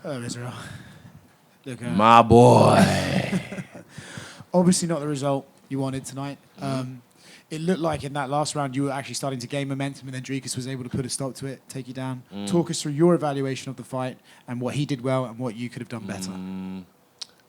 Israel. Look, My boy. obviously not the result you wanted tonight. It looked like in that last round you were actually starting to gain momentum, and then Dricus was able to put a stop to it, take you down. Talk us through your evaluation of the fight and what he did well and what you could have done better.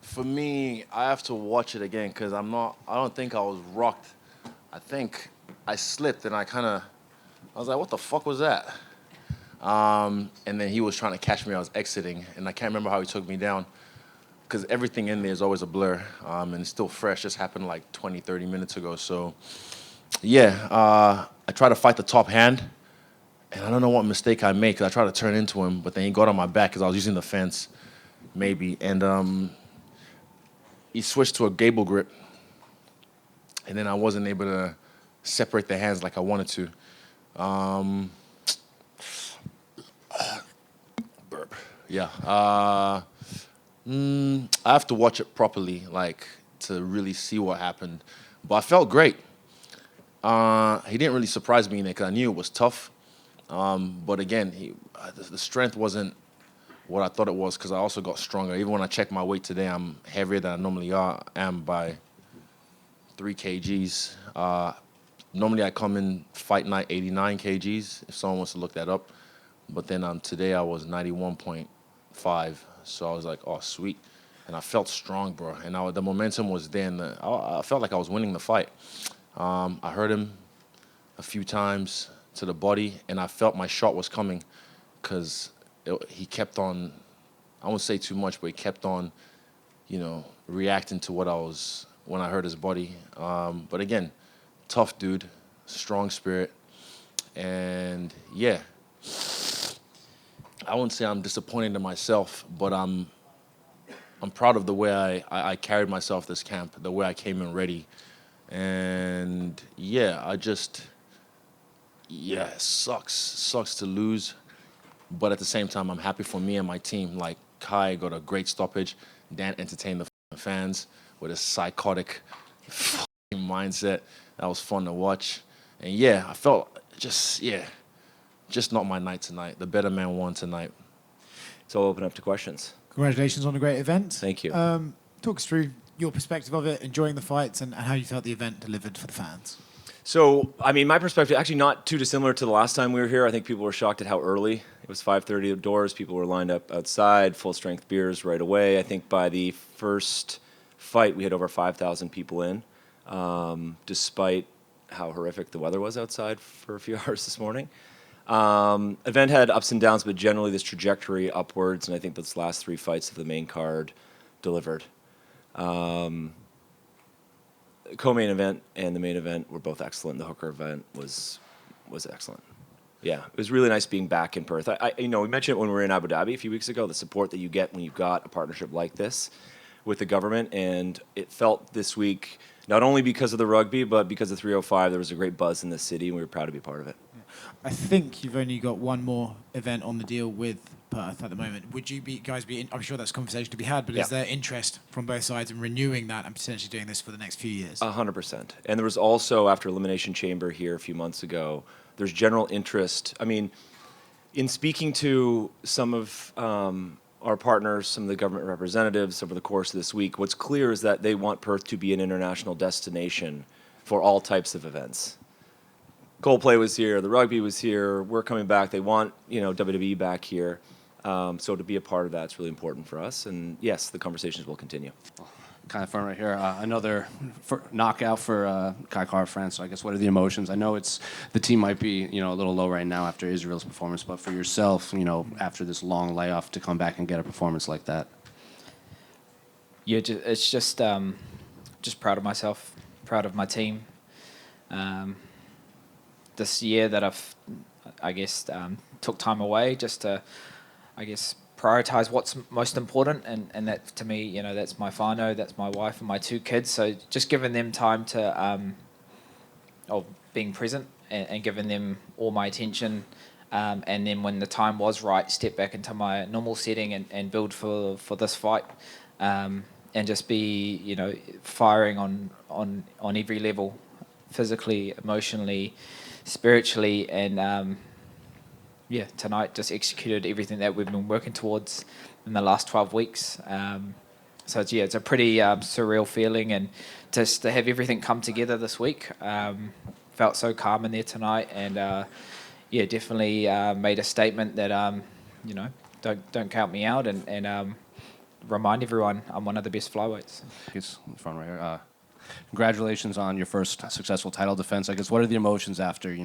For me, I have to watch it again because I don't think I was rocked. I think I slipped and I was like, what the fuck was that? And then he was trying to catch me. I was exiting, and I can't remember how he took me down because everything in there is always a blur, and it's still fresh. Just happened like 20, 30 minutes ago. So, yeah, I tried to fight the top hand, and I don't know what mistake I made because I tried to turn into him, but then he got on my back because I was using the fence, maybe, and he switched to a gable grip, and then I wasn't able to separate the hands like I wanted to. Burp. Yeah. I have to watch it properly, like, to really see what happened. But I felt great. He didn't really surprise me in it because I knew it was tough. But again, the strength wasn't what I thought it was because I also got stronger. Even when I checked my weight today, I'm heavier than I normally am by 3 kgs. Normally I come in fight night 89 kgs, if someone wants to look that up. But then today I was 91.5, so I was like, oh, sweet. And I felt strong, bro. And the momentum was there, and I felt like I was winning the fight. I hurt him a few times to the body, and I felt my shot was coming because he kept on, I won't say too much, but he kept on, reacting to when I hurt his body. But again, tough dude, strong spirit, and yeah. I wouldn't say I'm disappointed in myself, but I'm proud of the way I carried myself this camp, the way I came in ready. And yeah, it sucks to lose. But at the same time, I'm happy for me and my team. Like, Kai got a great stoppage. Dan entertained the fans with a psychotic mindset. That was fun to watch. And yeah, I felt just not my night tonight. The better man won tonight. So I'll open up to questions. Congratulations on a great event. Thank you. Talk us through your perspective of it, enjoying the fights, and how you felt the event delivered for the fans. So, I mean, my perspective, actually not too dissimilar to the last time we were here. I think people were shocked at how early. It was 5:30 outdoors. People were lined up outside, full-strength beers right away. I think by the first fight, we had over 5,000 people in, despite how horrific the weather was outside for a few hours this morning. Event had ups and downs, but generally this trajectory upwards, and I think those last 3 fights of the main card delivered. Co-main event and the main event were both excellent. The Hooker event was excellent. Yeah, it was really nice being back in Perth. We mentioned it when we were in Abu Dhabi a few weeks ago, the support that you get when you've got a partnership like this with the government, and it felt this week, not only because of the rugby, but because of 305, there was a great buzz in the city, and we were proud to be part of it. I think you've only got one more event on the deal with Perth at the moment. Would you guys be? I'm sure that's a conversation to be had, but is there interest from both sides in renewing that and potentially doing this for the next few years? 100%. And there was also, after Elimination Chamber here a few months ago, there's general interest. I mean, in speaking to some of our partners, some of the government representatives over the course of this week, what's clear is that they want Perth to be an international destination for all types of events. Coldplay was here, the rugby was here, we're coming back, they want WWE back here. So to be a part of that is really important for us, and yes, the conversations will continue. Kind of fun right here. Another knockout for Kai Kara-France. So I guess what are the emotions? I know the team might be a little low right now after Israel's performance, but for yourself, after this long layoff to come back and get a performance like that. Yeah, it's just proud of myself, proud of my team. This year that I've, took time away just to, prioritize what's most important, and that to me, that's my whānau, that's my wife and my 2 kids. So just giving them time to, being present and giving them all my attention, and then when the time was right, step back into my normal setting and build for this fight, and just be, firing on every level, physically, emotionally, spiritually, and tonight just executed everything that we've been working towards in the last 12 weeks. So it's a pretty surreal feeling, and just to have everything come together this week. Felt so calm in there tonight, and definitely made a statement that don't count me out, and remind everyone I'm one of the best flyweights. He's in front right here. Congratulations on your first successful title defense. I guess, what are the emotions after,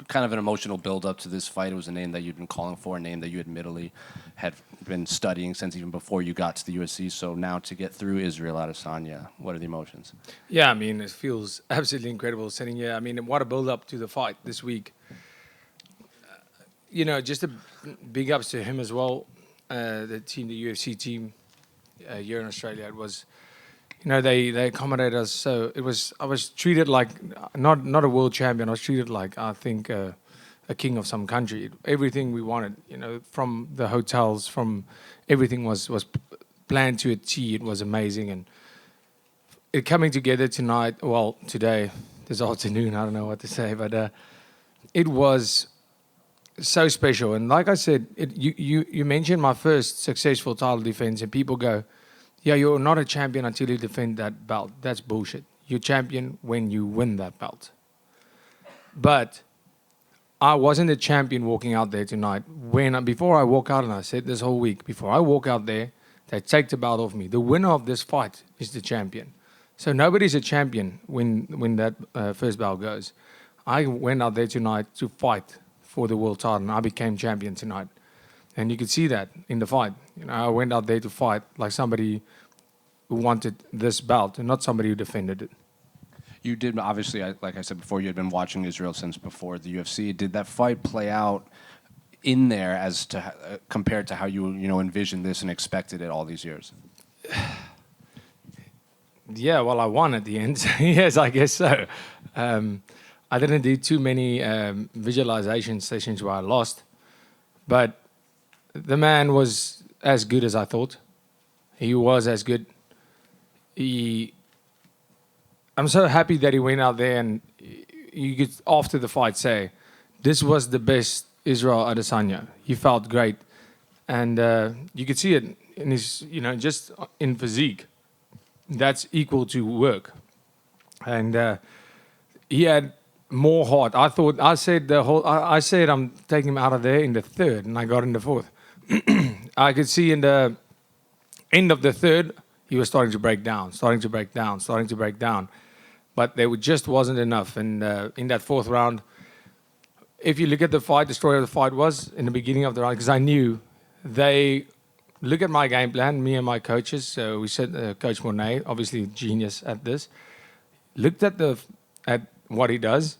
kind of an emotional build-up to this fight? It was a name that you'd been calling for, a name that you admittedly had been studying since even before you got to the UFC. So now to get through Israel Adesanya, what are the emotions? Yeah, I mean, it feels absolutely incredible sitting here. I mean, what a build-up to the fight this week. Just a big ups to him as well, the UFC team here in Australia. It was... they accommodated us. So I was treated like not a world champion. I was treated like, I think, a king of some country. Everything we wanted, from the hotels, from everything was planned to a T. It was amazing, and it coming together tonight. Well, today, this afternoon. I don't know what to say, but it was so special. And like I said, you mentioned my first successful title defense, and people go, yeah, you're not a champion until you defend that belt. That's bullshit. You're champion when you win that belt. But I wasn't a champion walking out there tonight. Before I walk out, and I said this whole week, before I walk out there, they take the belt off me. The winner of this fight is the champion. So nobody's a champion when that first belt goes. I went out there tonight to fight for the world title, and I became champion tonight. And you could see that in the fight. I went out there to fight like somebody who wanted this belt and not somebody who defended it. You did, obviously, like I said before, you had been watching Israel since before the UFC. Did that fight play out in there as to compared to how you envisioned this and expected it all these years? Yeah, well, I won at the end. Yes, I guess so. I didn't do too many visualization sessions where I lost, but the man was as good as I thought. He was as good. I'm so happy that he went out there, and you could, after the fight, say, this was the best Israel Adesanya. He felt great. And you could see it in his, just in physique. That's equal to work. And he had more heart. I said I'm taking him out of there in the third, and I got in the fourth. I could see in the end of the third, he was starting to break down. But there just wasn't enough. And in that fourth round, if you look at the fight, the story of the fight was in the beginning of the round, because I knew they look at my game plan, me and my coaches. So we said, Coach Monet, obviously genius at this, looked at what he does,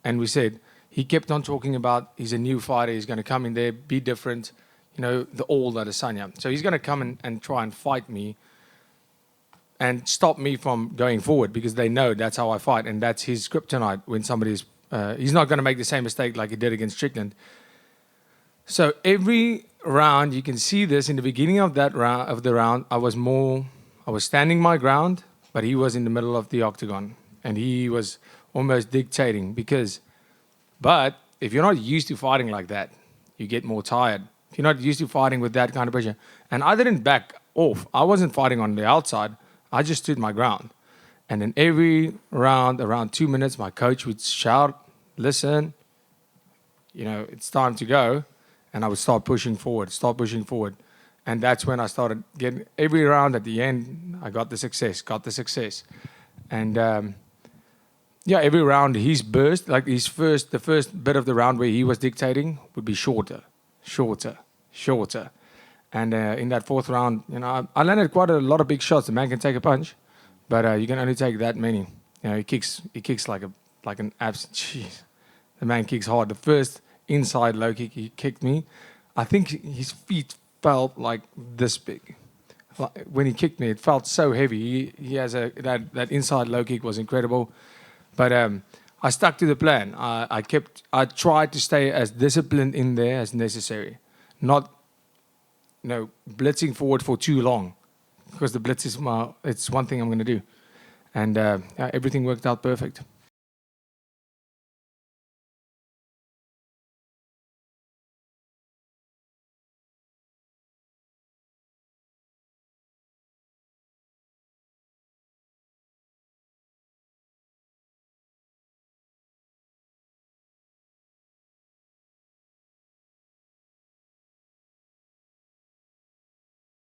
and we said, he kept on talking about he's a new fighter, he's going to come in there, be different. The old Adesanya. So he's going to come and try and fight me and stop me from going forward, because they know that's how I fight, and that's his kryptonite when somebody's... he's not going to make the same mistake like he did against Strickland. So every round, you can see this, in the beginning of the round, I was standing my ground, but he was in the middle of the octagon, and he was almost dictating But if you're not used to fighting like that, you get more tired. If you're not used to fighting with that kind of pressure. And I didn't back off. I wasn't fighting on the outside. I just stood my ground. And then every round, around 2 minutes, my coach would shout, listen, it's time to go. And I would start pushing forward. And that's when I started getting, every round at the end, I got the success. And every round his burst, like the first bit of the round where he was dictating would be shorter. And in that fourth round, I landed quite a lot of big shots. The man can take a punch, but you can only take that many. He kicks like an abs. Jeez, the man kicks hard. The first inside low kick he kicked me, I think his feet felt like this big. When he kicked me, it felt so heavy. He has that inside low kick was incredible, but I stuck to the plan. I tried to stay as disciplined in there as necessary, not blitzing forward for too long, because the blitz is it's one thing I'm going to do, and everything worked out perfect.